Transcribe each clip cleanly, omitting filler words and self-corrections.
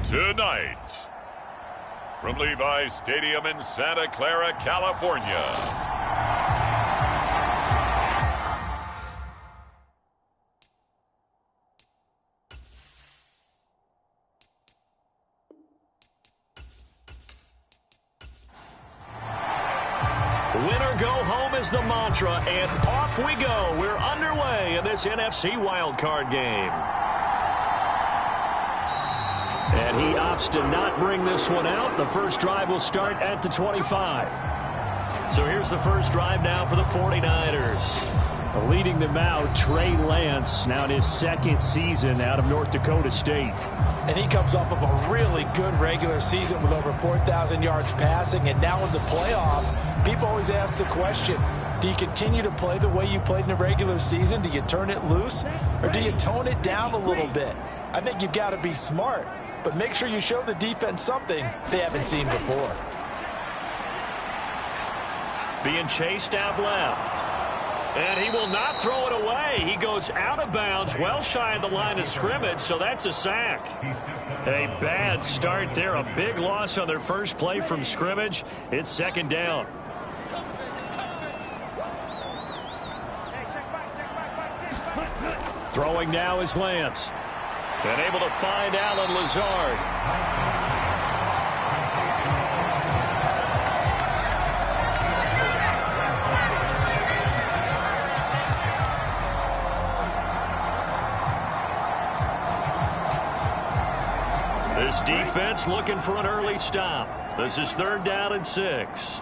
Tonight, from Levi's Stadium in Santa Clara, California, winner go home is the mantra, and off we go. We're underway in this NFC wildcard game. And he opts to not bring this one out. The first drive will start at the 25. So here's the first drive now for the 49ers. Leading them out, Trey Lance, now in his second season out of North Dakota State. And he comes off of a really good regular season with over 4,000 yards passing. And now in the playoffs, people always ask the question, do you continue to play the way you played in the regular season? Do you turn it loose? Or do you tone it down a little bit? I think you've got to be smart, but make sure you show the defense something they haven't seen before. Being chased out left. And he will not throw it away. He goes out of bounds, well shy of the line of scrimmage, so that's a sack. A bad start there, a big loss on their first play from scrimmage. It's second down. Throwing now is Lance. And able to find Allen Lazard. This defense looking for an early stop. This is 3rd down and 6.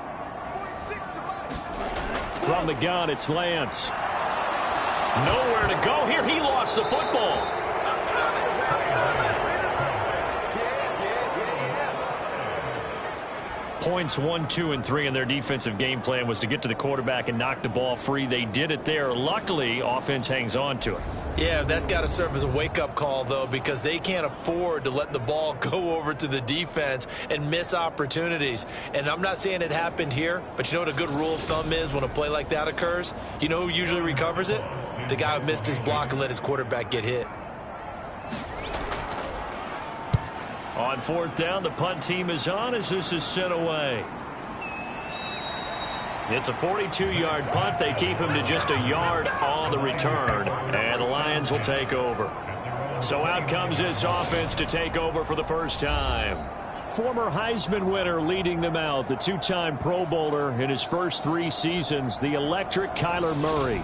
From the gun, it's Lance. Nowhere to go here. He lost the football. Points 1, 2, and 3 in their defensive game plan was to get to the quarterback and knock the ball free. They did it there. Luckily, offense hangs on to it. Yeah, that's got to serve as a wake-up call, though, because they can't afford to let the ball go over to the defense and miss opportunities. And I'm not saying it happened here, but you know what a good rule of thumb is when a play like that occurs? You know who usually recovers it? The guy who missed his block and let his quarterback get hit. On 4th down, the punt team is on as this is sent away. It's a 42-yard punt. They keep him to just a yard on the return, and the Lions will take over. So out comes this offense to take over for the first time. Former Heisman winner leading them out, the two-time Pro Bowler in his first 3 seasons, the electric Kyler Murray.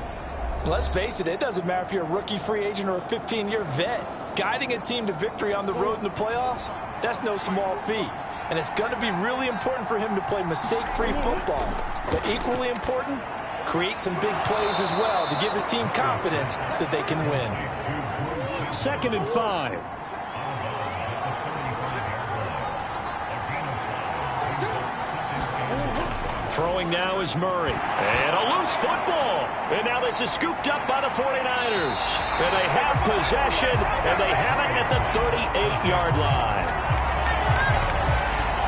Let's face it, it doesn't matter if you're a rookie free agent or a 15-year vet. Guiding a team to victory on the road in the playoffs, that's no small feat. And it's going to be really important for him to play mistake-free football. But equally important, create some big plays as well to give his team confidence that they can win. 2nd and 5. Throwing now is Murray. And a loose football. And now this is scooped up by the 49ers. And they have possession, and they have it at the 38-yard line.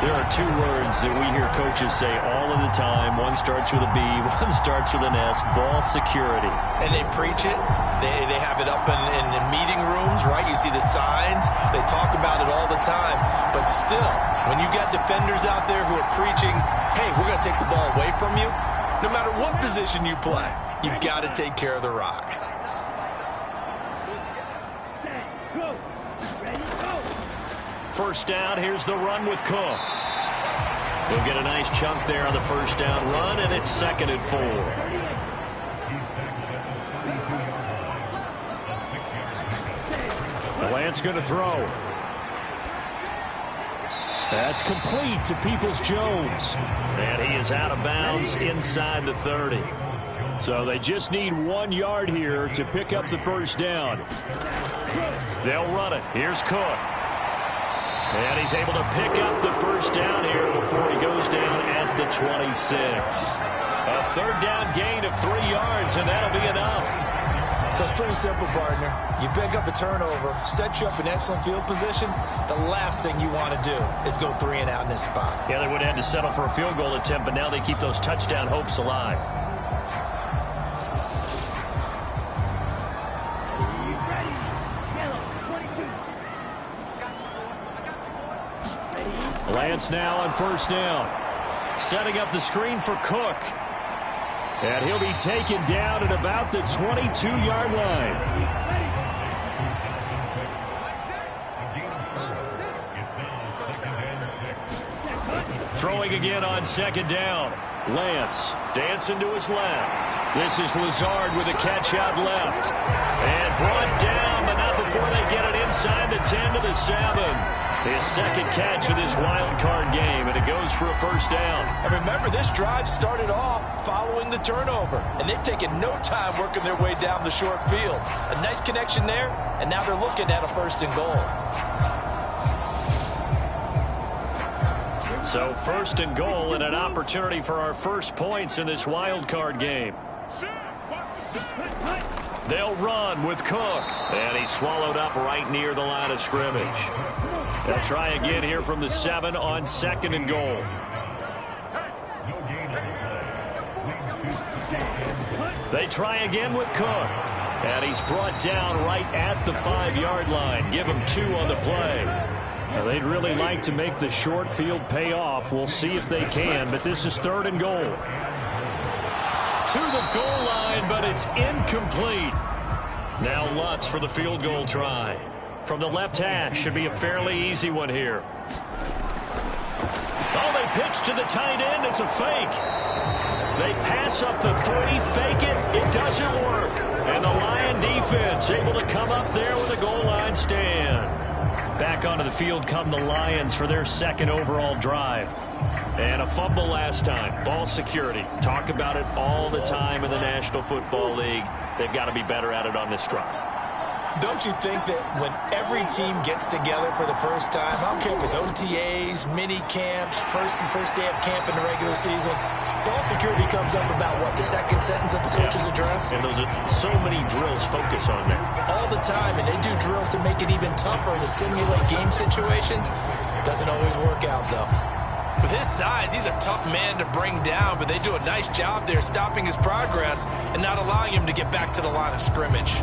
There are 2 words that we hear coaches say all of the time. One starts with a B, one starts with an S, ball security. And they preach it. They have it up in meeting rooms, right? You see the signs. They talk about it all the time. But still, when you got defenders out there who are preaching, hey, we're going to take the ball away from you, no matter what position you play, you've got to take care of the rock. First down, here's the run with Cook. He'll get a nice chunk there on the first down run, and it's 2nd and 4. Lance going to throw. That's complete to Peoples-Jones. And he is out of bounds inside the 30. So they just need 1 yard here to pick up the first down. They'll run it. Here's Cook. And he's able to pick up the first down here before he goes down at the 26. A 3rd down gain of 3 yards, and that'll be enough. So it's pretty simple, partner. You pick up a turnover, set you up in excellent field position. The last thing you want to do is go 3 and out in this spot. Yeah, they would have had to settle for a field goal attempt, but now they keep those touchdown hopes alive. Lance now on first down. Setting up the screen for Cook. And he'll be taken down at about the 22-yard line. Throwing again on second down. Lance dancing to his left. This is Lazard with a catch out left. And brought down, but not before they get it inside the 10 to the 7. His second catch of this wild card game, and it goes for a first down. And remember, this drive started off following the turnover, and they've taken no time working their way down the short field. A nice connection there, and now they're looking at a first and goal. So first and goal and an opportunity for our first points in this wild card game. They'll run with Cook. And he's swallowed up right near the line of scrimmage. They'll try again here from the 7 on second and goal. They try again with Cook. And he's brought down right at the 5-yard line. Give him 2 on the play. Now, they'd really like to make the short field pay off. We'll see if they can, but this is third and goal. To the goal line, but it's incomplete. Now Lutz for the field goal try. From the left hash, should be a fairly easy one here. Oh, they pitch to the tight end. It's a fake. They pass up the 3, fake it. It doesn't work. And the Lion defense able to come up there with a goal line stand. Back onto the field come the Lions for their second overall drive. And a fumble last time. Ball security. Talk about it all the time in the National Football League. They've got to be better at it on this drive. Don't you think that when every team gets together for the first time, I don't care if it's OTAs, mini camps, first day of camp in the regular season, ball security comes up about, what, the second sentence of the coach's address? And those are so many drills focus on that. All the time, and they do drills to make it even tougher to simulate game situations. Doesn't always work out, though. With his size, he's a tough man to bring down, but they do a nice job there stopping his progress and not allowing him to get back to the line of scrimmage.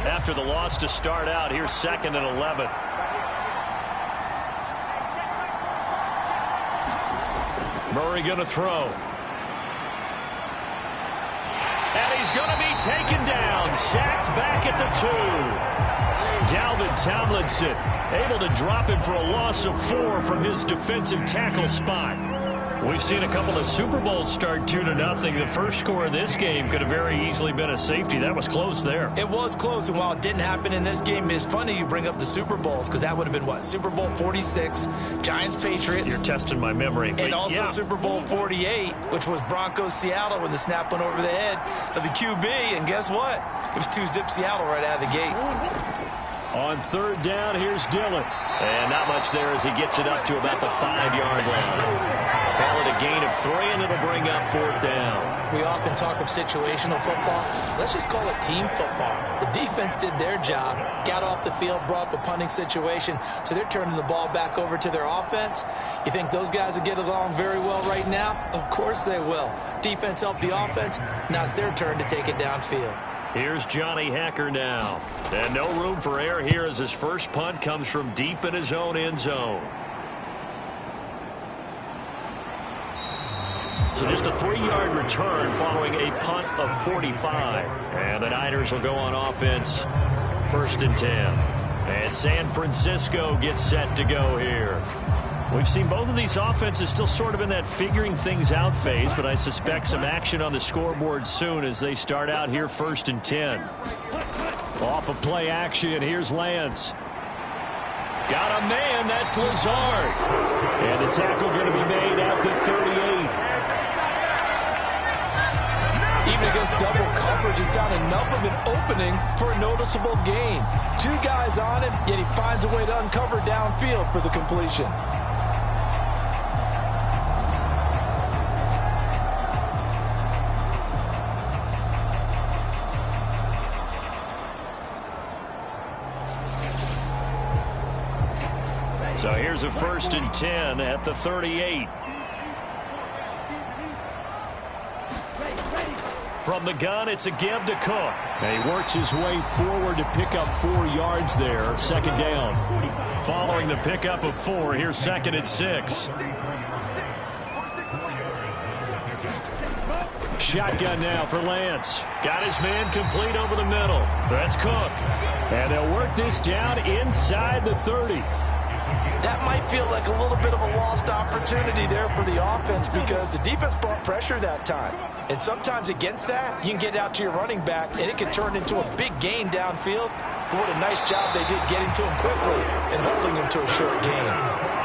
After the loss to start out, here's second and 11. Murray going to throw. And he's going to be taken down. Sacked back at the 2. Dalvin Tomlinson able to drop him for a loss of 4 from his defensive tackle spot. We've seen a couple of Super Bowls start 2-0. The first score of this game could have very easily been a safety. That was close there. It was close, and while it didn't happen in this game, it's funny you bring up the Super Bowls, because that would have been, what, Super Bowl 46, Giants-Patriots. You're testing my memory. And also Super Bowl 48, which was Broncos-Seattle when the snap went over the head of the QB, and guess what? It was 2-zip Seattle right out of the gate. On third down, here's Dillon. And not much there as he gets it up to about the 5-yard line. Call it a gain of 3, and it'll bring up fourth down. We often talk of situational football. Let's just call it team football. The defense did their job, got off the field, brought the punting situation, so they're turning the ball back over to their offense. You think those guys will get along very well right now? Of course they will. Defense helped the offense. Now it's their turn to take it downfield. Here's Johnny Hacker now. And no room for error here as his first punt comes from deep in his own end zone. So just a 3-yard return following a punt of 45. And the Niners will go on offense, first and 10. And San Francisco gets set to go here. We've seen both of these offenses still sort of in that figuring things out phase, but I suspect some action on the scoreboard soon as they start out here first and 10. Off of play action, here's Lance. Got a man, that's Lazard. And the tackle going to be made at the 38. Even against double coverage, he found enough of an opening for a noticeable gain. 2 guys on him, yet he finds a way to uncover downfield for the completion. So here's a first and 10 at the 38. From the gun, it's a give to Cook. And he works his way forward to pick up 4 yards there. Second down. Following the pickup of 4, here's 2nd and 6. Shotgun now for Lance. Got his man complete over the middle. That's Cook. And they'll work this down inside the 30. That might feel like a little bit of a lost opportunity there for the offense because the defense brought pressure that time. And sometimes against that, you can get out to your running back, and it can turn into a big gain downfield. But what a nice job they did getting to him quickly and holding him to a short gain.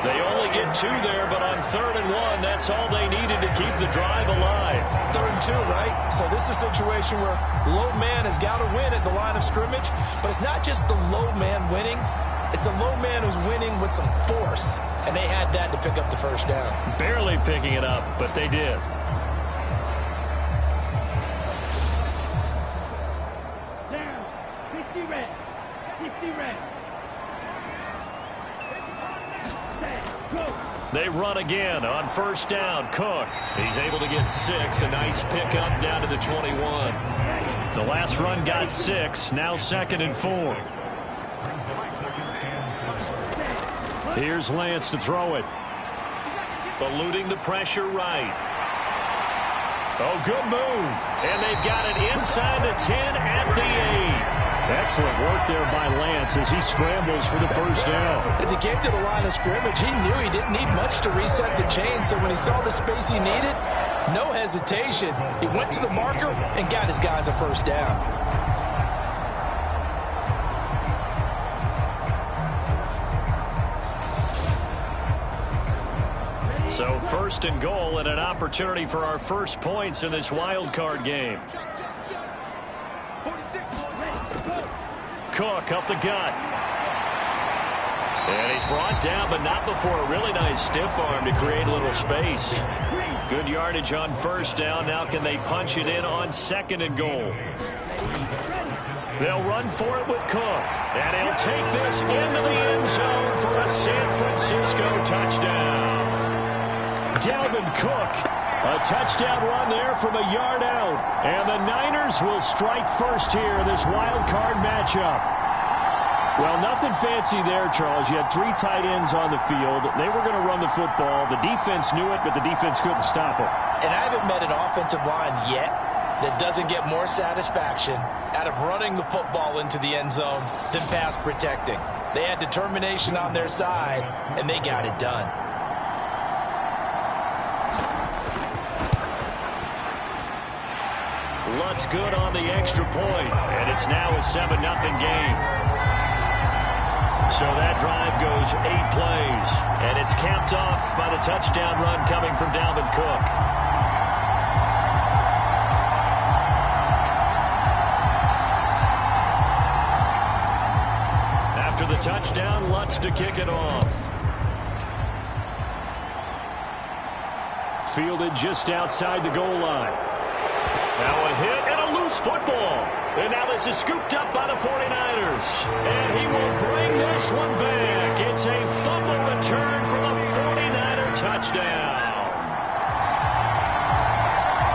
They only get 2 there, but on 3rd and 1, that's all they needed to keep the drive alive. 3rd and 2, right? So this is a situation where low man has got to win at the line of scrimmage, but it's not just the low man winning. It's the low man who's winning with some force, and they had that to pick up the first down. Barely picking it up, but they did. They run again on 1st down. Cook. He's able to get 6. A nice pickup down to the 21. The last run got 6. Now 2nd and 4. Here's Lance to throw it. Eluding the pressure right. Oh, good move. And they've got it inside the 10 at the 8. Excellent work there by Lance as he scrambles for the first down. As he came to the line of scrimmage, he knew he didn't need much to reset the chain, so when he saw the space he needed, no hesitation. He went to the marker and got his guys a first down. So 1st and goal and an opportunity for our first points in this wild card game. Cook up the gut. And he's brought down, but not before a really nice stiff arm to create a little space. Good yardage on 1st down. Now can they punch it in on 2nd and goal? They'll run for it with Cook. And he'll take this into the end zone for a San Francisco touchdown. Dalvin Cook. A touchdown run there from a yard out. And the Niners will strike first here in this wild card matchup. Well, nothing fancy there, Charles. You had 3 tight ends on the field. They were going to run the football. The defense knew it, but the defense couldn't stop them. And I haven't met an offensive line yet that doesn't get more satisfaction out of running the football into the end zone than pass protecting. They had determination on their side, and they got it done. Lutz good on the extra point, and it's now a 7-0 game. So that drive goes 8 plays, and it's capped off by the touchdown run coming from Dalvin Cook. After the touchdown, Lutz to kick it off. Fielded just outside the goal line. Now a hit and a loose football. And now this is scooped up by the 49ers. And he will bring this one back. It's a fumble return for the 49er touchdown.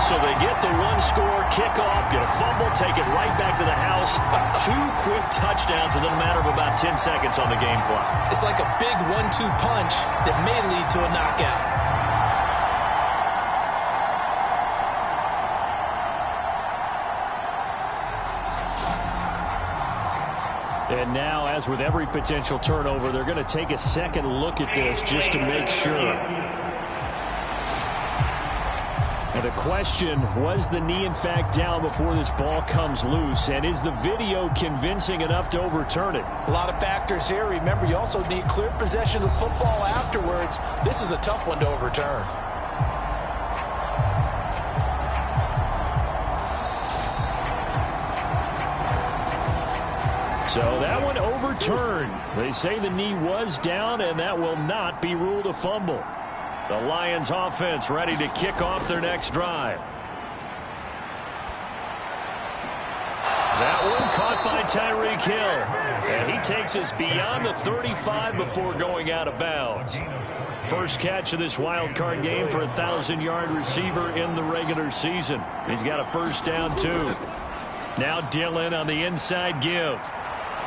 So they get the 1-score kickoff, get a fumble, take it right back to the house. 2 quick touchdowns within a matter of about 10 seconds on the game clock. It's like a big 1-2 punch that may lead to a knockout. And now, as with every potential turnover, they're going to take a second look at this just to make sure. And the question, was the knee in fact down before this ball comes loose? And is the video convincing enough to overturn it? A lot of factors here. Remember, you also need clear possession of the football afterwards. This is a tough one to overturn. So that one overturned. They say the knee was down, and that will not be ruled a fumble. The Lions offense ready to kick off their next drive. That one caught by Tyreek Hill. And he takes us beyond the 35 before going out of bounds. First catch of this wild card game for a 1,000-yard receiver in the regular season. He's got a first down, too. Now Dillon on the inside give.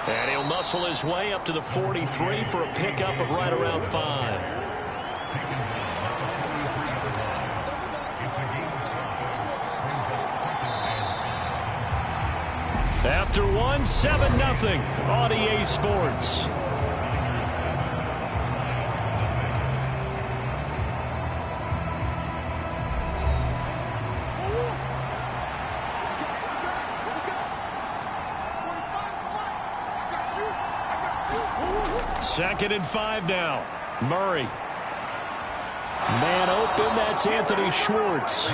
And he'll muscle his way up to the 43 for a pickup of right around 5. After one, 7-0 on EA Sports. Second and 5 now. Murray. Man open, that's Anthony Schwartz.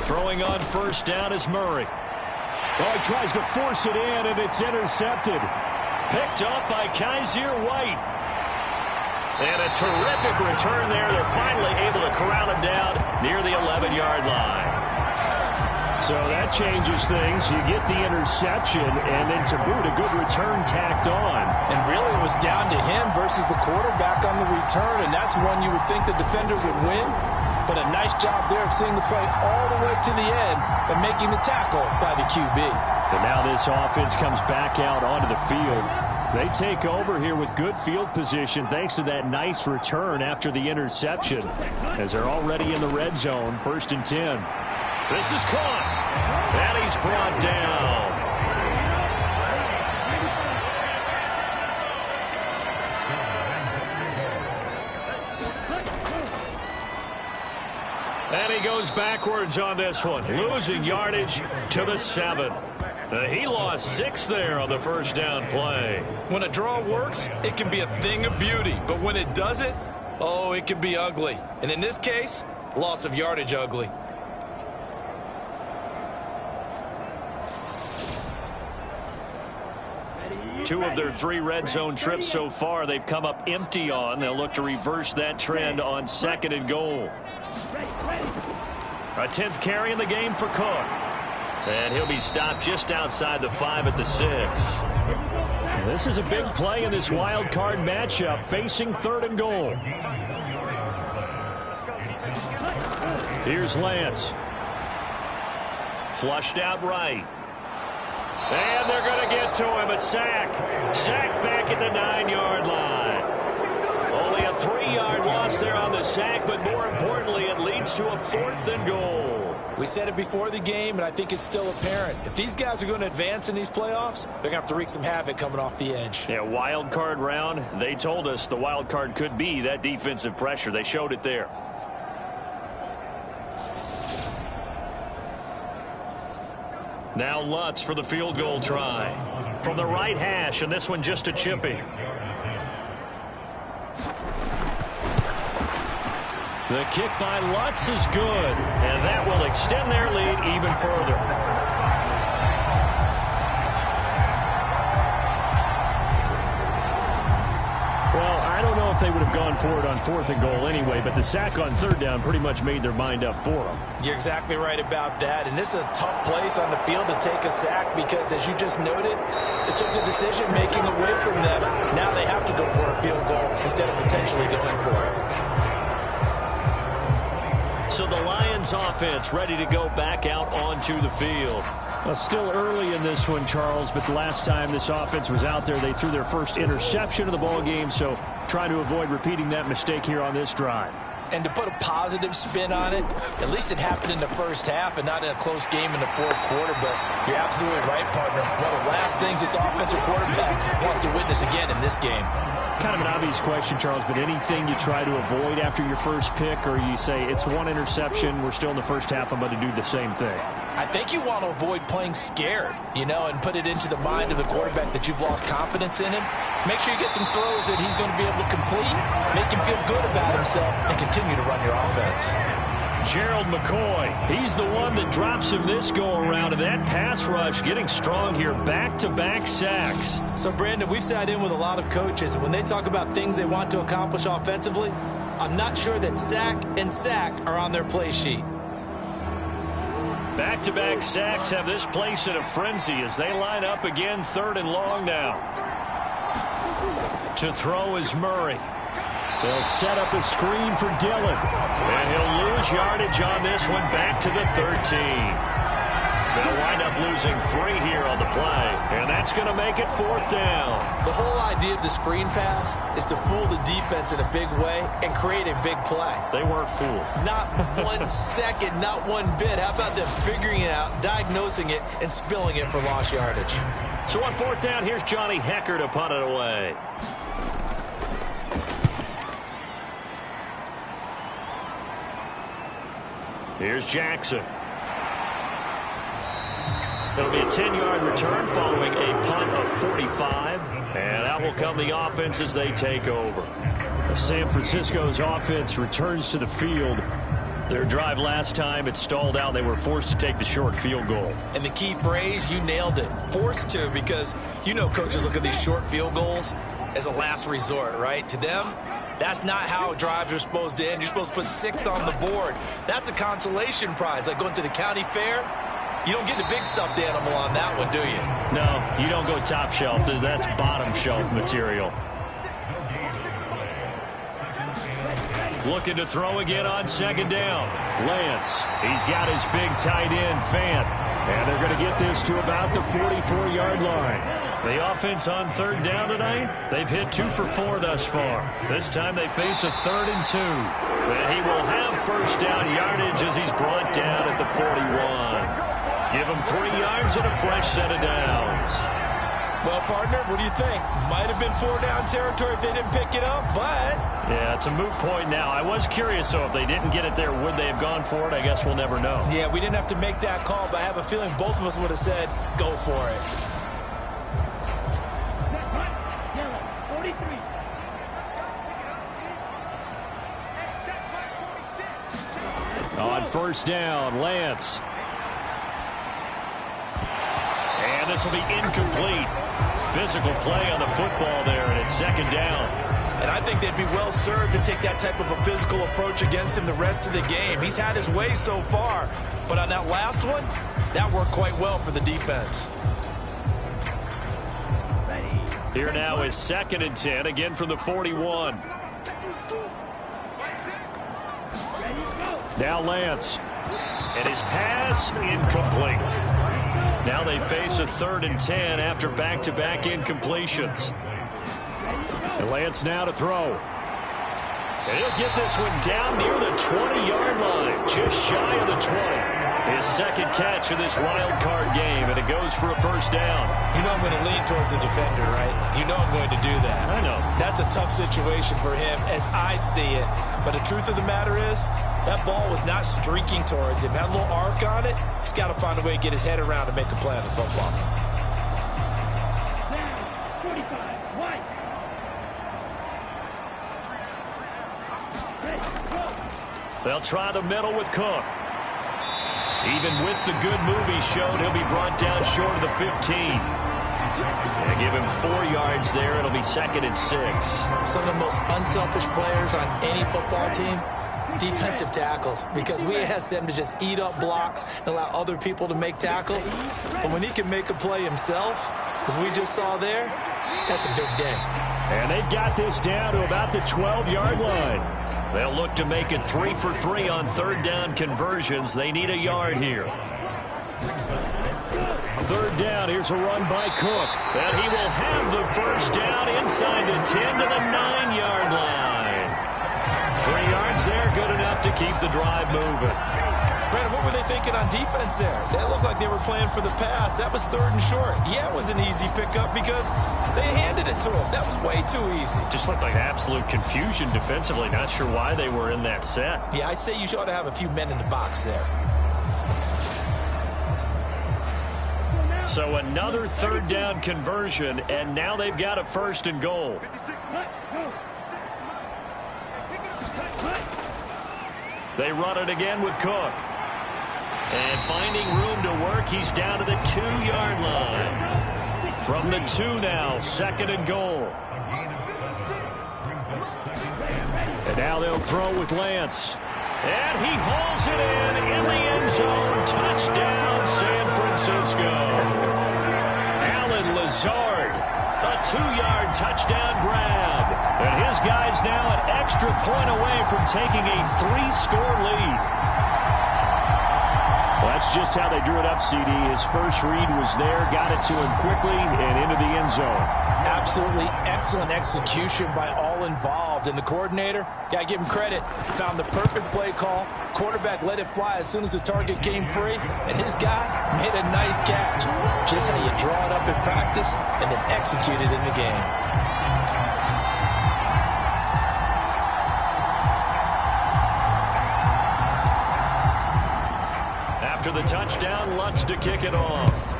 Throwing on first down is Murray. Oh, he tries to force it in, and it's intercepted. Picked up by Kaiser White. And a terrific return there. They're finally able to corral him down near the 11-yard line. So that changes things. You get the interception, and then to boot, a good return tacked on. And really it was down to him versus the quarterback on the return, and that's one you would think the defender would win. But a nice job there of seeing the play all the way to the end and making the tackle by the QB. And now this offense comes back out onto the field. They take over here with good field position thanks to that nice return after the interception, as they're already in the red zone, 1st and 10. This is caught, and he's brought down. And he goes backwards on this one, losing yardage to the 7. He lost 6 there on the first down play. When a draw works, it can be a thing of beauty. But when it doesn't, oh, it can be ugly. And in this case, loss of yardage ugly. Two of their 3 red zone trips so far they've come up empty on. They'll look to reverse that trend on 2nd and goal. A 10th carry in the game for Cook. And he'll be stopped just outside the 5 at the 6. This is a big play in this wild card matchup, facing 3rd and goal. Here's Lance. Flushed out right. And they're going to get to him. A sack. Sacked back at the 9-yard line. Only a 3-yard loss there on the sack, but more importantly, it leads to a 4th and goal. We said it before the game, and I think it's still apparent. If these guys are going to advance in these playoffs, they're going to have to wreak some havoc coming off the edge. Yeah, wild card round. They told us the wild card could be that defensive pressure. They showed it there. Now Lutz for the field goal try. From the right hash, and this one just a chippy. The kick by Lutz is good, and that will extend their lead even further. Well, I don't know if they would have gone for it on 4th and goal anyway, but the sack on 3rd down pretty much made their mind up for them. You're exactly right about that, and this is a tough place on the field to take a sack because, as you just noted, it took the decision-making away from them. Now they have to go for a field goal instead of potentially going for it. So the Lions offense ready to go back out onto the field. Well, still early in this one, Charles, but the last time this offense was out there, they threw their first interception of the ball game, so trying to avoid repeating that mistake here on this drive. And to put a positive spin on it, at least it happened in the first half and not in a close game in the 4th quarter, but you're absolutely right, partner. One of the last things this offensive quarterback wants to witness again in this game. Kind of an obvious question, Charles, but anything you try to avoid after your first pick, or you say it's one interception, we're still in the first half, I'm going to do the same thing? I think you want to avoid playing scared, you know, and put it into the mind of the quarterback that you've lost confidence in him. Make sure you get some throws that he's going to be able to complete, make him feel good about himself, and continue to run your offense. Gerald McCoy, he's the one that drops him this go-around, and that pass rush getting strong here, back-to-back sacks. So, Brandon, we've sat in with a lot of coaches, and when they talk about things they want to accomplish offensively, I'm not sure that sack and sack are on their play sheet. Back-to-back sacks have this place in a frenzy as they line up again, 3rd and long now. To throw is Murray. They'll set up a screen for Dillon. And he'll lose yardage on this one, back to the 13. They'll wind up losing 3 here on the play, and that's going to make it 4th down. The whole idea of the screen pass is to fool the defense in a big way and create a big play. They weren't fooled. Not 1 second, not 1 bit. How about them figuring it out, diagnosing it, and spilling it for lost yardage? So on 4th down, here's Johnny Hecker to punt it away. Here's Jackson. It'll be a 10-yard return following a punt of 45. And out will come the offense as they take over. San Francisco's offense returns to the field. Their drive last time, it stalled out. They were forced to take the short field goal. And the key phrase, you nailed it. Forced to, because you know coaches look at these short field goals as a last resort, right? To them, that's not how drives are supposed to end. You're supposed to put 6 on the board. That's a consolation prize, like going to the county fair. You don't get the big stuffed animal on that one, do you? No, you don't go top shelf. That's bottom shelf material. Looking to throw again on 2nd down. Lance, he's got his big tight end, Fant. And they're going to get this to about the 44-yard line. The offense on 3rd down tonight, they've hit 2 for 4 thus far. This time they face a 3rd and 2. And he will have 1st down yardage as he's brought down at the 41. Give him 3 yards and a fresh set of downs. Well, partner, what do you think? Might have been 4-down territory if they didn't pick it up, but... Yeah, it's a moot point now. I was curious, though, if they didn't get it there, would they have gone for it? I guess we'll never know. Yeah, we didn't have to make that call, but I have a feeling both of us would have said, go for it. On 1st down, Lance. And this will be incomplete. Physical play on the football there, and it's 2nd down. And I think they'd be well served to take that type of a physical approach against him the rest of the game. He's had his way so far, but on that last one, that worked quite well for the defense. Here now is 2nd and 10, again from the 41. Now Lance. And his pass incomplete. Now they face a 3rd and 10 after back-to-back incompletions. And Lance now to throw. And he'll get this one down near the 20-yard line, just shy of the 20. His 2nd catch of this wild card game, and it goes for a 1st down. You know I'm going to lean towards the defender, right? You know I'm going to do that. I know. That's a tough situation for him as I see it. But the truth of the matter is, that ball was not streaking towards him. That little arc on it, he's got to find a way to get his head around and make a play on the football. They'll try the middle with Cook. Even with the good move he showed, he'll be brought down short of the 15. And give him 4 yards there. It'll be 2nd and 6. Some of the most unselfish players on any football team, defensive tackles, because we ask them to just eat up blocks and allow other people to make tackles. But when he can make a play himself, as we just saw there, that's a big day. And they've got this down to about the 12-yard line. They'll look to make it 3 for 3 on 3rd down conversions. They need a yard here. 3rd down, here's a run by Cook. And he will have the 1st down inside the 10 to the 9-yard line. 3 yards there, good enough to keep the drive moving. Brandon, what were they thinking on defense there? That looked like they were playing for the pass. That was 3rd and short. Yeah, it was an easy pickup because they handed it to him. That was way too easy. Just looked like absolute confusion defensively. Not sure why they were in that set. Yeah, I'd say you ought to have a few men in the box there. So another 3rd down conversion, and now they've got a 1st and goal. They run it again with Cook. And finding room to work, he's down to the 2-yard line. From the 2 now, 2nd and goal. And now they'll throw with Lance. And he hauls it in the end zone. Touchdown, San Francisco. Alan Lazard, a 2-yard touchdown grab. And his guy's now an extra point away from taking a 3-score lead. Well, that's just how they drew it up, CD. His first read was there, got it to him quickly, and into the end zone. Absolutely excellent execution by all involved. And the coordinator, got to give him credit, found the perfect play call. Quarterback let it fly as soon as the target came free, and his guy made a nice catch. Just how you draw it up in practice and then execute it in the game. After the touchdown, Lutz to kick it off.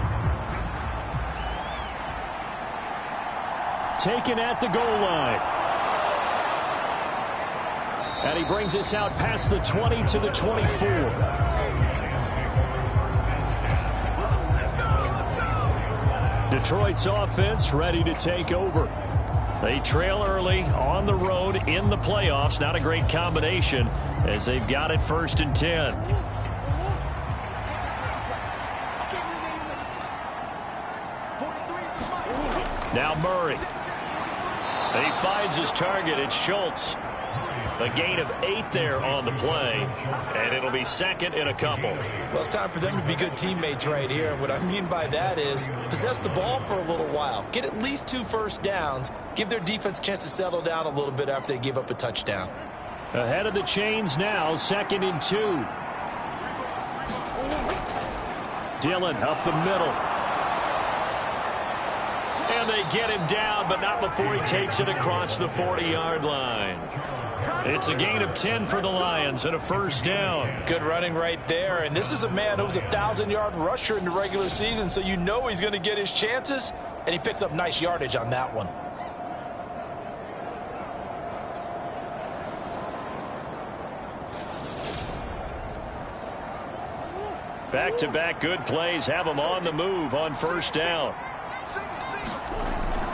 Taken at the goal line. And he brings us out past the 20 to the 24. Detroit's offense ready to take over. They trail early on the road in the playoffs. Not a great combination as they've got it 1st and 10. Now Murray. He finds his target. It's Schultz. A gain of 8 there on the play, and it'll be 2nd and a couple. Well, it's time for them to be good teammates right here. And what I mean by that is possess the ball for a little while. Get at least 2 first downs. Give their defense a chance to settle down a little bit after they give up a touchdown. Ahead of the chains now, 2nd and 2. Dillon up the middle. And they get him down, but not before he takes it across the 40-yard line. It's a gain of 10 for the Lions and a 1st down. Good running right there. And this is a man who was a 1,000-yard rusher in the regular season, so you know he's going to get his chances, and he picks up nice yardage on that one. Back-to-back good plays have him on the move on 1st down.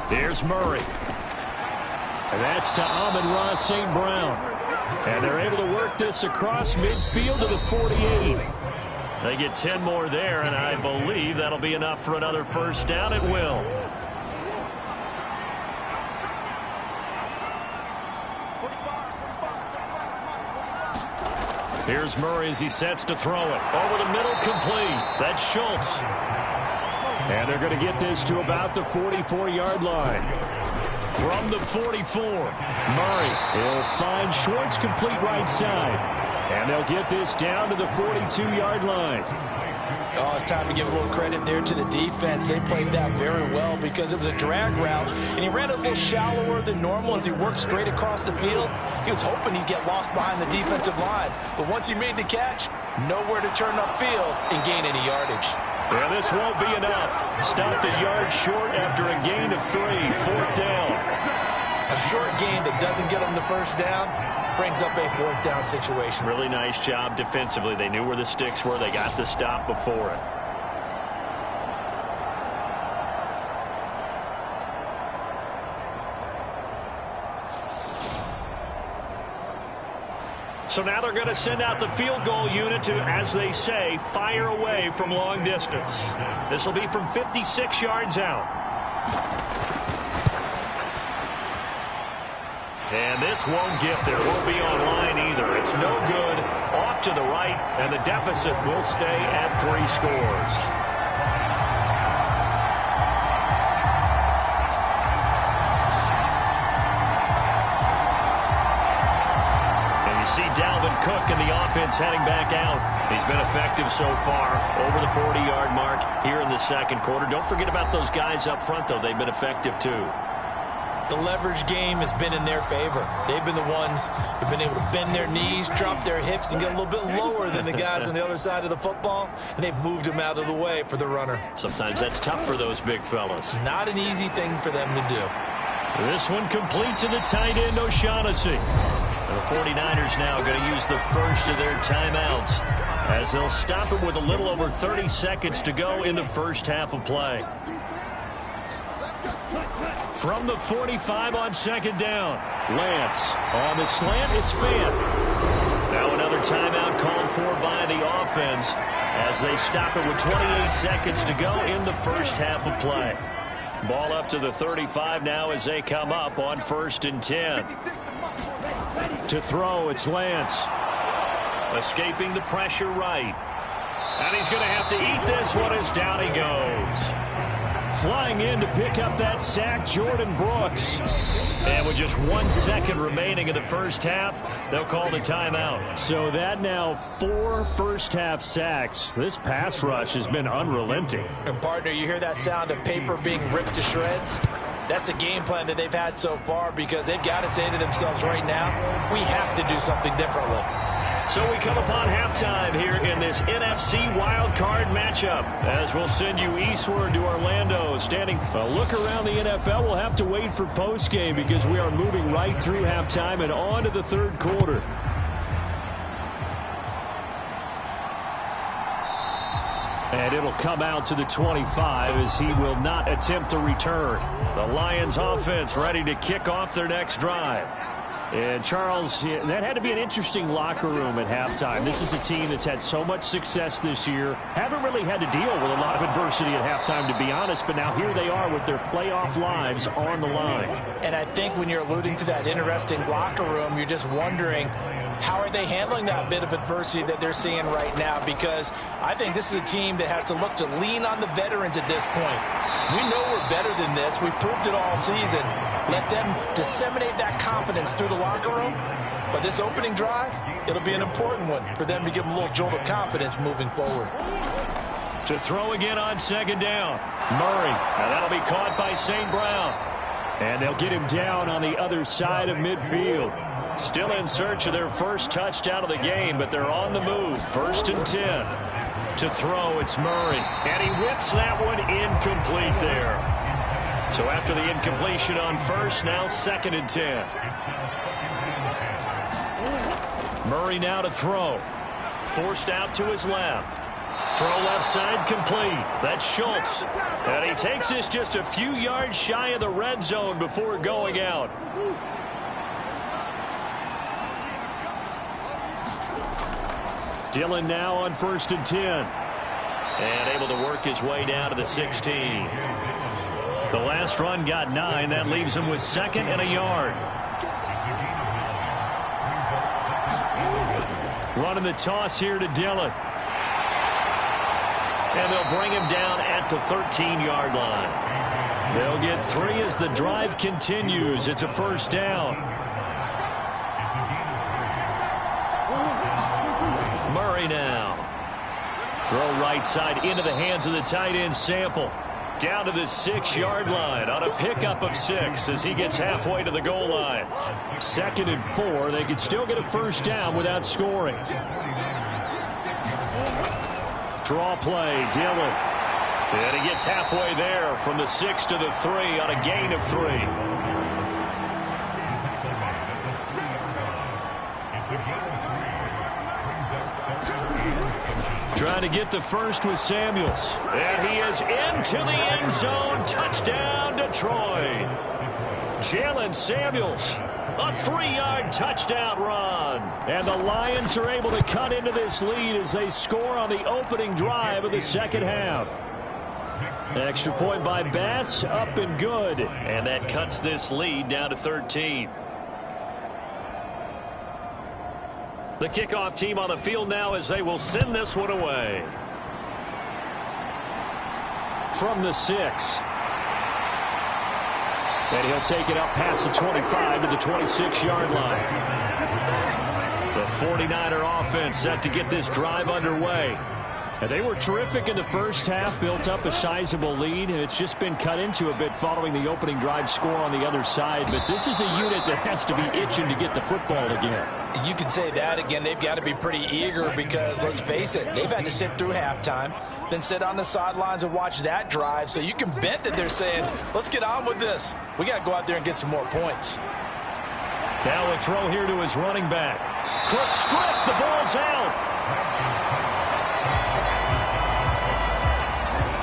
Here's Murray. And that's to Amon-Ra St. Brown. And they're able to work this across midfield to the 48. They get 10 more there, and I believe that'll be enough for another 1st down. It will. Here's Murray as he sets to throw it. Over the middle, complete. That's Schultz. And they're going to get this to about the 44-yard line. From the 44, Murray will find Schwartz complete right side. And they'll get this down to the 42-yard line. Oh, it's time to give a little credit there to the defense. They played that very well because it was a drag route, and he ran a little shallower than normal as he worked straight across the field. He was hoping he'd get lost behind the defensive line. But once he made the catch, nowhere to turn upfield and gain any yardage. Yeah, this won't be enough. Stopped a yard short after a gain of 3. 4th down. A short gain that doesn't get him the 1st down brings up a 4th down situation. Really nice job defensively. They knew where the sticks were. They got the stop before it. So now they're going to send out the field goal unit to, as they say, fire away from long distance. This will be from 56 yards out. And this won't get there. Won't be online either. It's no good. Off to the right, and the deficit will stay at 3 scores. See Dalvin Cook and the offense heading back out. He's been effective so far over the 40-yard mark here in the 2nd quarter. Don't forget about those guys up front, though. They've been effective, too. The leverage game has been in their favor. They've been the ones who've been able to bend their knees, drop their hips, and get a little bit lower than the guys on the other side of the football, and they've moved them out of the way for the runner. Sometimes that's tough for those big fellas. Not an easy thing for them to do. This one complete to the tight end, O'Shaughnessy. The 49ers now going to use the first of their timeouts as they'll stop it with a little over 30 seconds to go in the first half of play. From the 45 on 2nd down, Lance on the slant. It's Fant. Now another timeout called for by the offense as they stop it with 28 seconds to go in the first half of play. Ball up to the 35 now as they come up on 1st and 10. To throw, it's Lance. Escaping the pressure right. And he's going to have to eat this one as down he goes. Flying in to pick up that sack, Jordan Brooks. And with just 1 second remaining in the first half, they'll call the timeout. So that now 4 first-half sacks. This pass rush has been unrelenting. And, partner, you hear that sound of paper being ripped to shreds? That's a game plan that they've had so far because they've got to say to themselves right now, we have to do something differently. So we come upon halftime here in this NFC wildcard matchup as we'll send you eastward to Orlando. Standing a look around the NFL, we'll have to wait for postgame because we are moving right through halftime and on to the third quarter. And it'll come out to the 25 as he will not attempt to return. The Lions offense ready to kick off their next drive. And, Charles, that had to be an interesting locker room at halftime. This is a team that's had so much success this year. Haven't really had to deal with a lot of adversity at halftime, to be honest. But now here they are with their playoff lives on the line. And I think when you're alluding to that interesting locker room, you're just wondering, how are they handling that bit of adversity that they're seeing right now? Because I think this is a team that has to look to lean on the veterans at this point. We know we're better than this. We've proved it all season. Let them disseminate that confidence through the locker room. But this opening drive, it'll be an important one for them to give them a little jolt of confidence moving forward. To throw again on 2nd down. Murray, and that'll be caught by St. Brown. And they'll get him down on the other side of midfield. Still in search of their first touchdown of the game, but they're on the move. 1st and 10. To throw, it's Murray. And he whips that one incomplete there. So after the incompletion on 1st, now 2nd and 10. Murray now to throw. Forced out to his left. Throw left side complete. That's Schultz. And he takes this just a few yards shy of the red zone before going out. Dillon now on 1st and 10. And able to work his way down to the 16. The last run got 9. That leaves him with 2nd and a yard. Running the toss here to Dillon. And they'll bring him down at the 13-yard line. They'll get 3 as the drive continues. It's a 1st down. Murray now. Throw right side into the hands of the tight end Sample. Down to the 6-yard line on a pickup of 6 as he gets halfway to the goal line. 2nd and 4. They could still get a 1st down without scoring. Draw play, Dillon. And he gets halfway there from the 6 to the 3 on a gain of 3. Trying to get the first with Samuels. And he is into the end zone. Touchdown, Detroit. Jalen Samuels, a 3-yard touchdown run. And the Lions are able to cut into this lead as they score on the opening drive of the second half. Extra point by Bass, up and good. And that cuts this lead down to 13. The kickoff team on the field now as they will send this one away. From the 6. And he'll take it up past the 25 to the 26-yard line. The 49er offense set to get this drive underway. And they were terrific in the first half, built up a sizable lead, and it's just been cut into a bit following the opening drive score on the other side. But this is a unit that has to be itching to get the football again. You could say that again. They've got to be pretty eager because, let's face it, they've had to sit through halftime, then sit on the sidelines and watch that drive. So you can bet that they're saying, let's get on with this. We got to go out there and get some more points. Now a throw here to his running back. Cook stripped. The ball's out.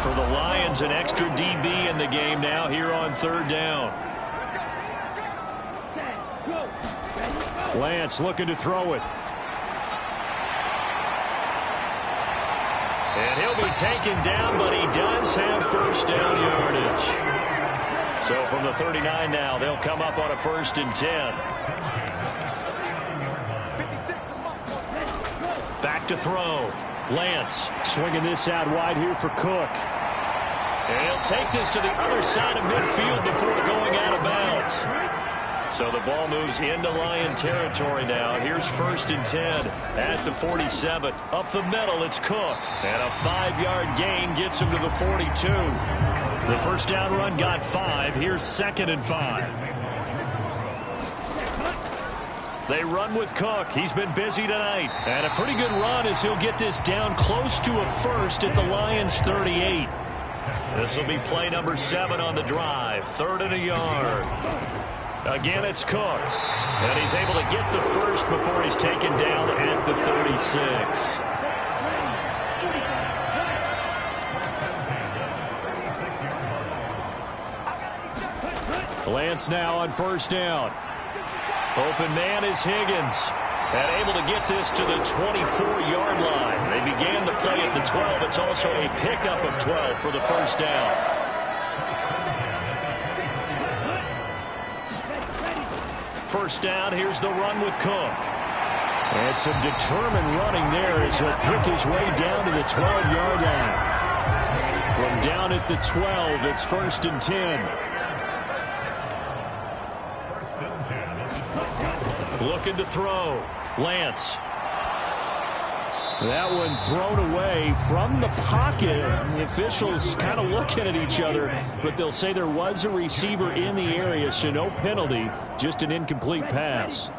For the Lions, an extra DB in the game now here on 3rd down. Lance looking to throw it. And he'll be taken down, but he does have first down yardage. So from the 39 now, they'll come up on a 1st and 10. Back to throw. Lance swinging this out wide here for Cook. And he'll take this to the other side of midfield before going out of bounds. So the ball moves into Lion territory now. Here's 1st and 10 at the 47. Up the middle, it's Cook. And a 5-yard gain gets him to the 42. The first down run got 5. Here's 2nd and 5. They run with Cook. He's been busy tonight. And a pretty good run as he'll get this down close to a first at the Lions' 38. This will be play number 7 on the drive. 3rd and a yard. Again, it's Cook. And he's able to get the first before he's taken down at the 36. Lance now on 1st down. Open man is Higgins. And able to get this to the 24-yard line. They began the play at the 12. It's also a pickup of 12 for the first down. First down, here's the run with Cook. And some determined running there as he'll pick his way down to the 12-yard line. From down at the 12, it's 1st and 10. Looking to throw. Lance. That one thrown away from the pocket. The officials kind of looking at each other, but they'll say there was a receiver in the area, so no penalty, just an incomplete pass.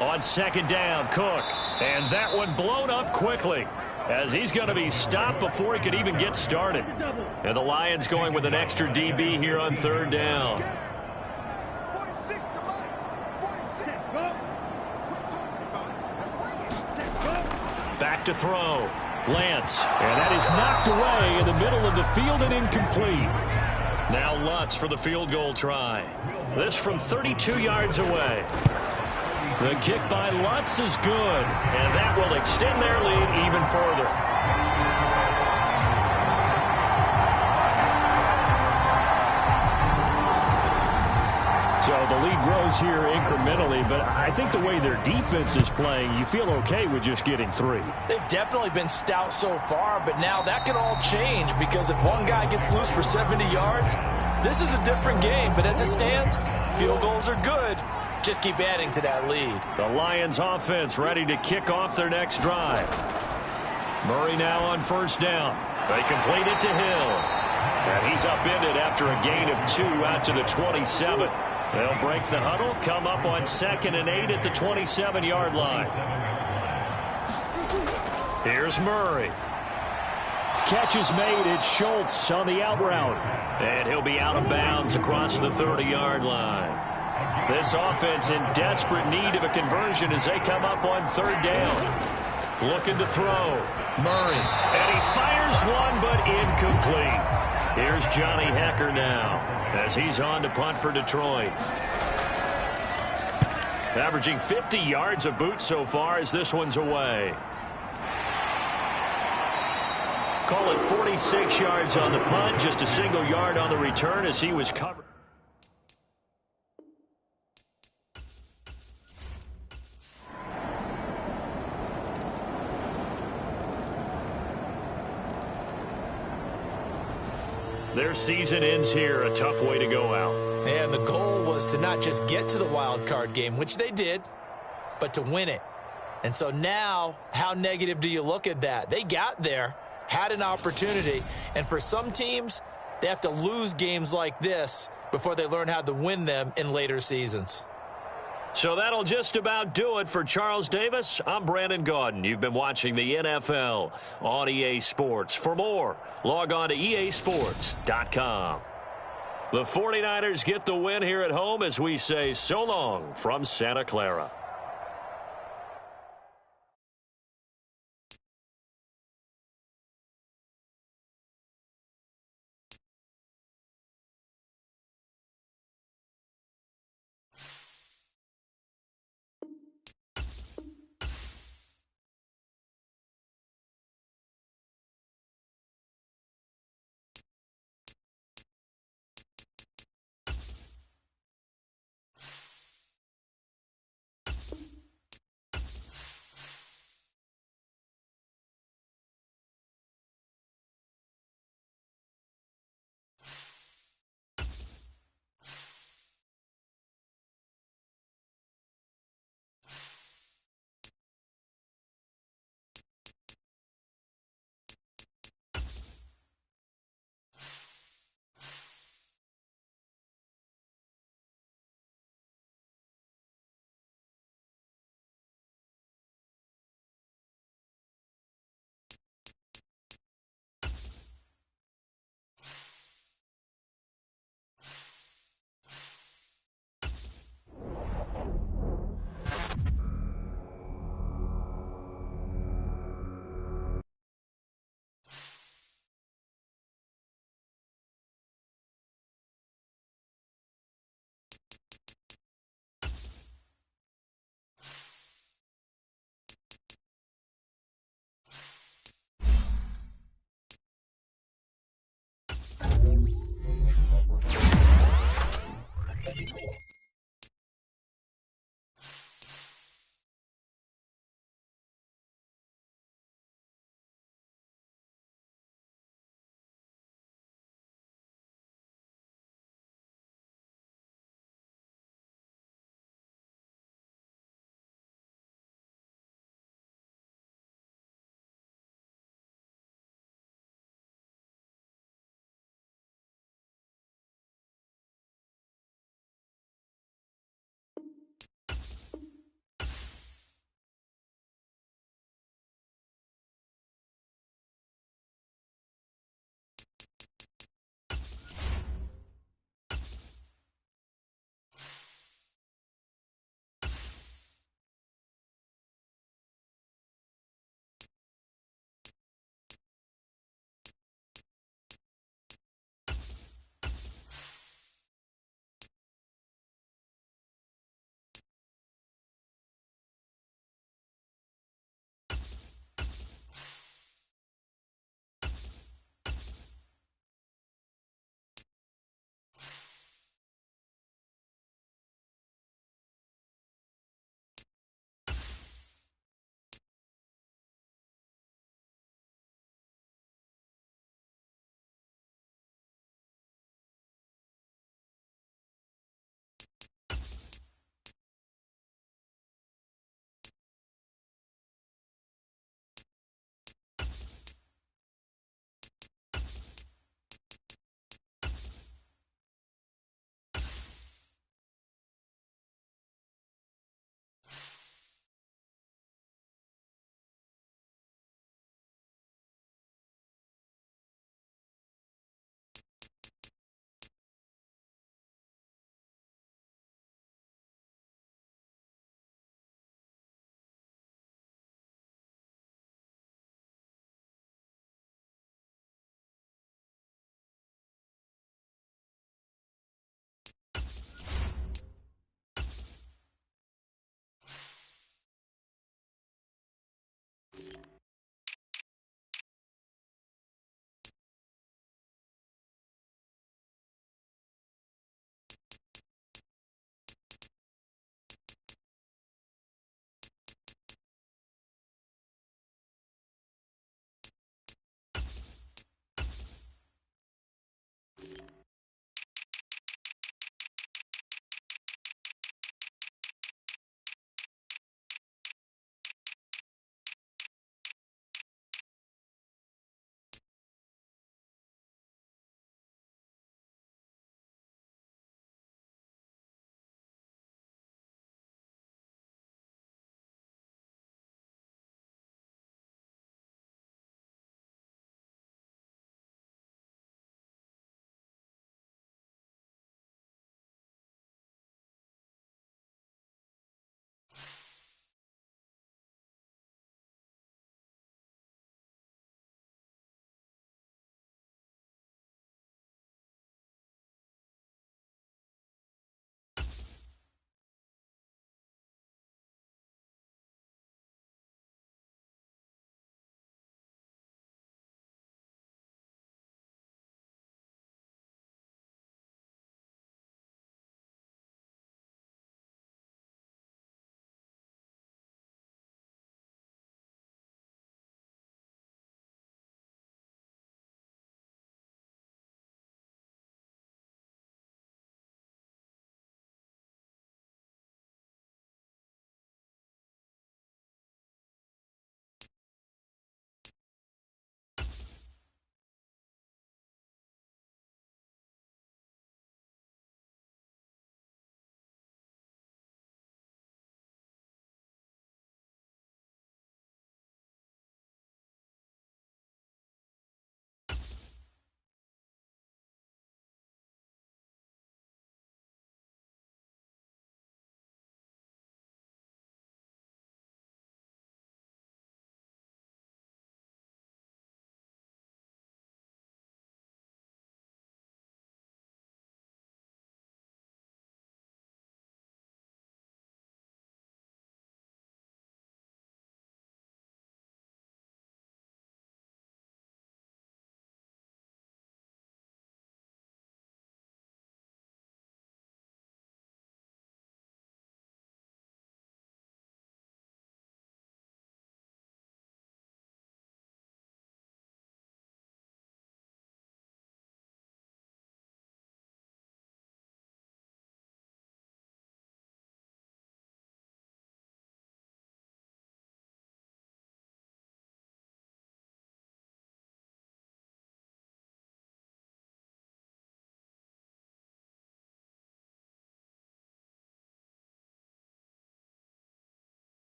On 2nd down, Cook. And that one blown up quickly as he's going to be stopped before he could even get started. And the Lions going with an extra DB here on 3rd down. Back to throw. Lance. And that is knocked away in the middle of the field and incomplete. Now Lutz for the field goal try. This from 32 yards away. The kick by Lutz is good. And that will extend their lead even further. So the lead grows here incrementally, but I think the way their defense is playing, you feel okay with just getting 3. They've definitely been stout so far, but now that can all change because if one guy gets loose for 70 yards, this is a different game. But as it stands, field goals are good. Just keep adding to that lead. The Lions offense ready to kick off their next drive. Murray now on 1st down. They complete it to Hill. And he's upended after a gain of 2 out to the 27. They'll break the huddle, come up on 2nd and 8 at the 27-yard line. Here's Murray. Catch is made. It's Schultz on the out route. And he'll be out of bounds across the 30-yard line. This offense in desperate need of a conversion as they come up on 3rd down. Looking to throw. Murray. And he fires one, but incomplete. Here's Johnny Hecker now as he's on to punt for Detroit. Averaging 50 yards a boot so far as this one's away. Call it 46 yards on the punt, just a single yard on the return as he was covered. Their season ends here, a tough way to go out. And the goal was to not just get to the wild card game, which they did, but to win it. And so now, how negative do you look at that? They got there, had an opportunity, and for some teams, they have to lose games like this before they learn how to win them in later seasons. So that'll just about do it for Charles Davis. I'm Brandon Gaudin. You've been watching the NFL on EA Sports. For more, log on to easports.com. The 49ers get the win here at home as we say so long from Santa Clara.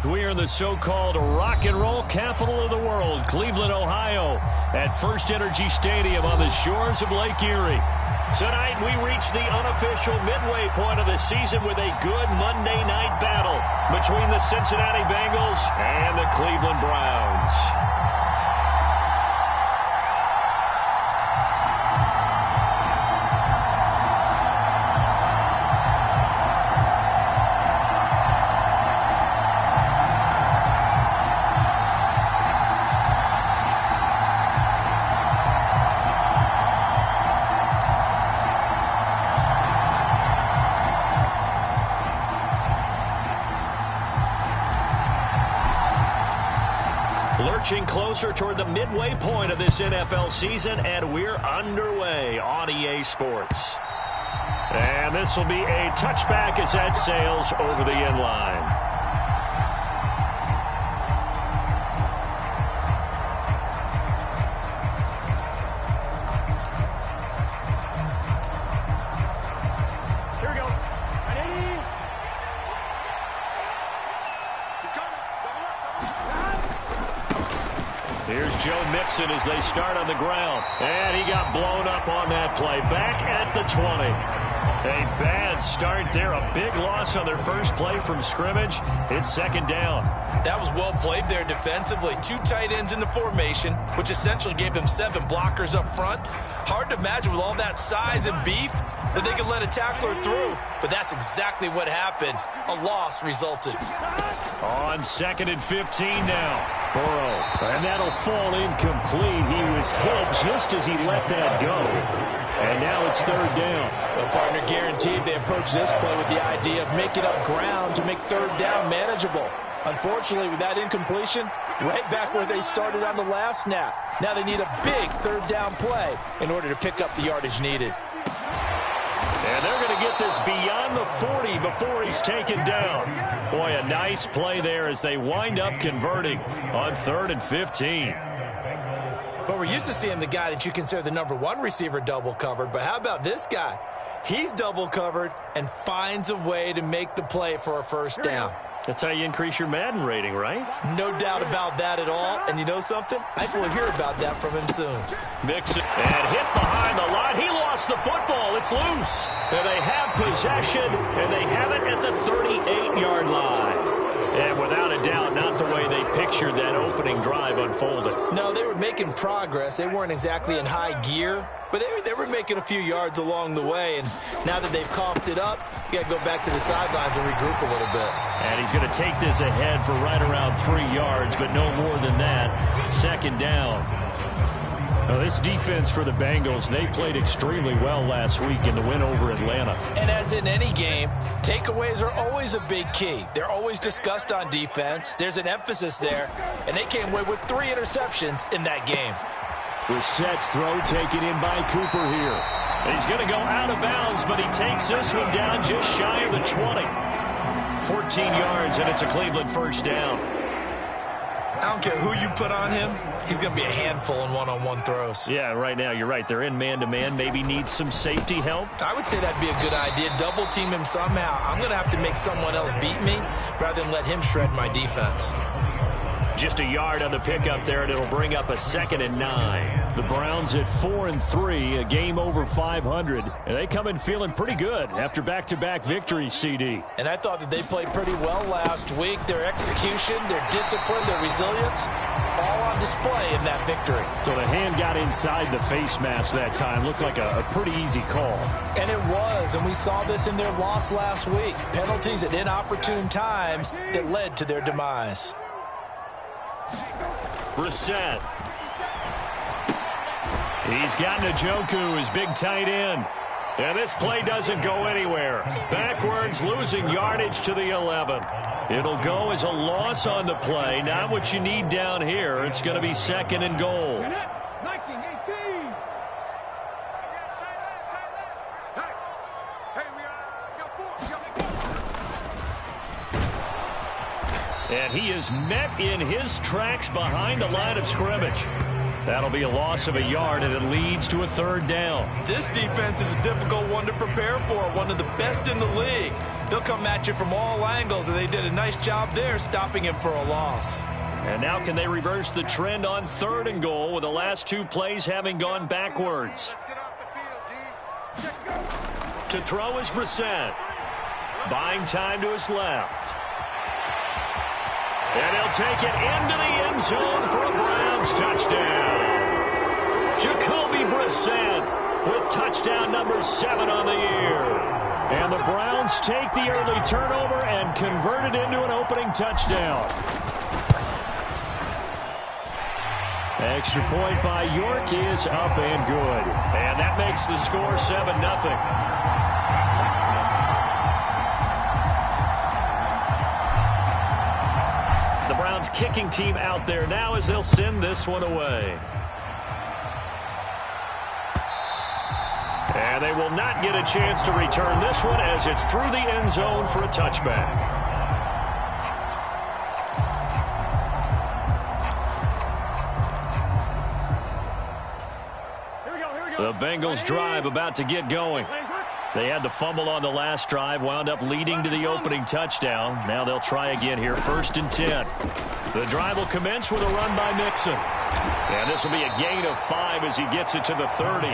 We are in the so-called rock and roll capital of the world, Cleveland, Ohio, at First Energy Stadium on the shores of Lake Erie. Tonight, we reach the unofficial midway point of the season with a good Monday night battle between the Cincinnati Bengals and the Cleveland Browns. Lurching closer toward the midway point of this NFL season, and we're underway on EA Sports. And this will be a touchback as that sails over the end line. Here we go. Here's Joe Mixon as they start on the ground. And he got blown up on that play. Back at the 20. A bad start there. A big loss on their first play from scrimmage. It's second down. That was well played there defensively. 2 tight ends in the formation, which essentially gave them 7 blockers up front. Hard to imagine with all that size and beef that they could let a tackler through. But that's exactly what happened. A loss resulted. On 2nd and 15 now. Burrow. And that'll fall incomplete. He was hit just as he let that go. And now it's third down. Well, partner, guaranteed they approach this play with the idea of making up ground to make third down manageable. Unfortunately, with that incompletion, right back where they started on the last snap. Now they need a big third down play in order to pick up the yardage needed. And they're going to get this beyond the 40 before he's taken down. Boy, a nice play there as they wind up converting on 3rd and 15. But we're used to seeing the guy that you consider the #1 receiver double covered. But how about this guy? He's double covered and finds a way to make the play for a first down. That's how you increase your Madden rating, right? No doubt about that at all. And you know something? I will hear about that from him soon. Mixon and hit behind the line. He lost the football. It's loose. And they have possession, and they have it at the 38-yard line. And without a doubt, not the way they pictured that opening drive unfolded. No, they were making progress. They weren't exactly in high gear, but they were making a few yards along the way. And now that they've coughed it up, you got to go back to the sidelines and regroup a little bit. And he's going to take this ahead for right around 3 yards, but no more than that. Second down. Now, this defense for the Bengals, they played extremely well last week in the win over Atlanta. And as in any game, takeaways are always a big key. They're always discussed on defense. There's an emphasis there, and they came away with 3 interceptions in that game. Brissett's throw taken in by Cooper here. He's going to go out of bounds, but he takes this one down just shy of the 20. 14 yards, and it's a Cleveland first down. I don't care who you put on him. He's going to be a handful in one-on-one throws. Yeah, right now, you're right. They're in man-to-man. Maybe needs some safety help. I would say that'd be a good idea. Double team him somehow. I'm going to have to make someone else beat me rather than let him shred my defense. Just a yard on the pickup there, and it'll bring up a 2nd and 9. The Browns at 4-3, a game over 500, and they come in feeling pretty good after back-to-back victories, CD. And I thought that they played pretty well last week. Their execution, their discipline, their resilience, all on display in that victory. So the hand got inside the face mask that time. Looked like a pretty easy call. And it was, and we saw this in their loss last week. Penalties at inopportune times that led to their demise. Brissett. He's got Njoku, his big tight end. And this play doesn't go anywhere. Backwards, losing yardage to the 11. It'll go as a loss on the play. Not what you need down here. It's going to be 2nd and goal. And he is met in his tracks behind the line of scrimmage. That'll be a loss of a yard, and it leads to a third down. This defense is a difficult one to prepare for, one of the best in the league. They'll come at you from all angles, and they did a nice job there stopping him for a loss. And now can they reverse the trend on 3rd and goal with the last 2 plays having gone backwards? To throw is Brissett. Buying time to his left. And he'll take it into the end zone for a Browns touchdown. Jacoby Brissett with touchdown number 7 on the year. And the Browns take the early turnover and convert it into an opening touchdown. Extra point by York is up and good. And that makes the score 7-0. Kicking team out there now as they'll send this one away. And they will not get a chance to return this one as it's through the end zone for a touchback. The Bengals drive about to get going. They had the fumble on the last drive, wound up leading to the opening touchdown. Now they'll try again here, 1st and 10. The drive will commence with a run by Mixon. And this will be a gain of 5 as he gets it to the 30.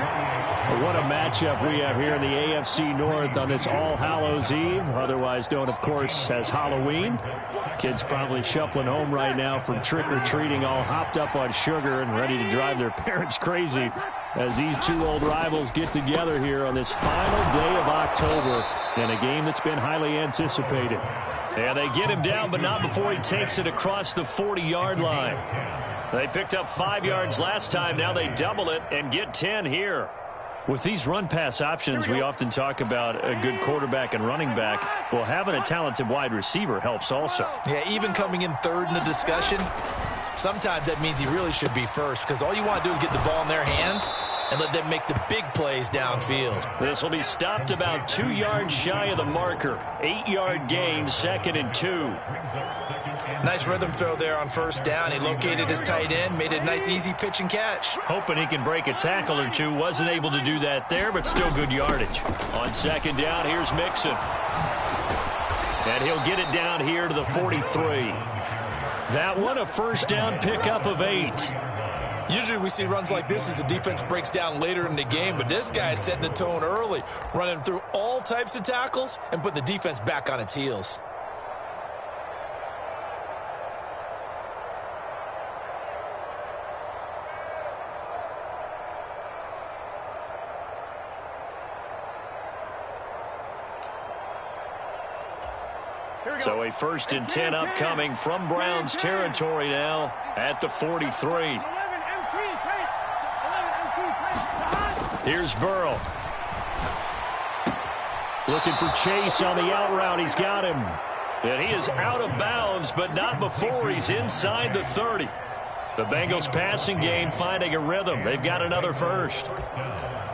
What a matchup we have here in the AFC North on this All Hallows Eve, otherwise known, of course, as Halloween. Kids probably shuffling home right now from trick-or-treating, all hopped up on sugar and ready to drive their parents crazy as these 2 old rivals get together here on this final day of October in a game that's been highly anticipated. And they get him down, but not before he takes it across the 40-yard line. They picked up 5 yards last time. Now they double it and get 10 here. With these run-pass options, we often talk about a good quarterback and running back. Well, having a talented wide receiver helps also. Yeah, even coming in 3rd in the discussion, sometimes that means he really should be first because all you want to do is get the ball in their hands and let them make the big plays downfield. This will be stopped about 2 yards shy of the marker. 8-yard gain, 2nd and 2. Nice rhythm throw there on 1st down. He located his tight end, made a nice easy pitch and catch. Hoping he can break a tackle or two. Wasn't able to do that there, but still good yardage. On 2nd down, here's Mixon. And he'll get it down here to the 43. That one a 1st down pickup of 8. Usually we see runs like this as the defense breaks down later in the game, but this guy is setting the tone early, running through all types of tackles and putting the defense back on its heels. So a 1st and 10 upcoming from Browns territory now at the 43. Here's Burrow. Looking for Chase on the out route. He's got him. And he is out of bounds, but not before he's inside the 30. The Bengals passing game finding a rhythm. They've got another first.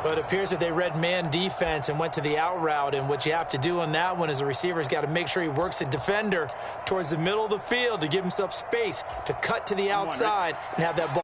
But it appears that they read man defense and went to the out route. And what you have to do on that one is the receiver's got to make sure he works the defender towards the middle of the field to give himself space to cut to the outside and have that ball.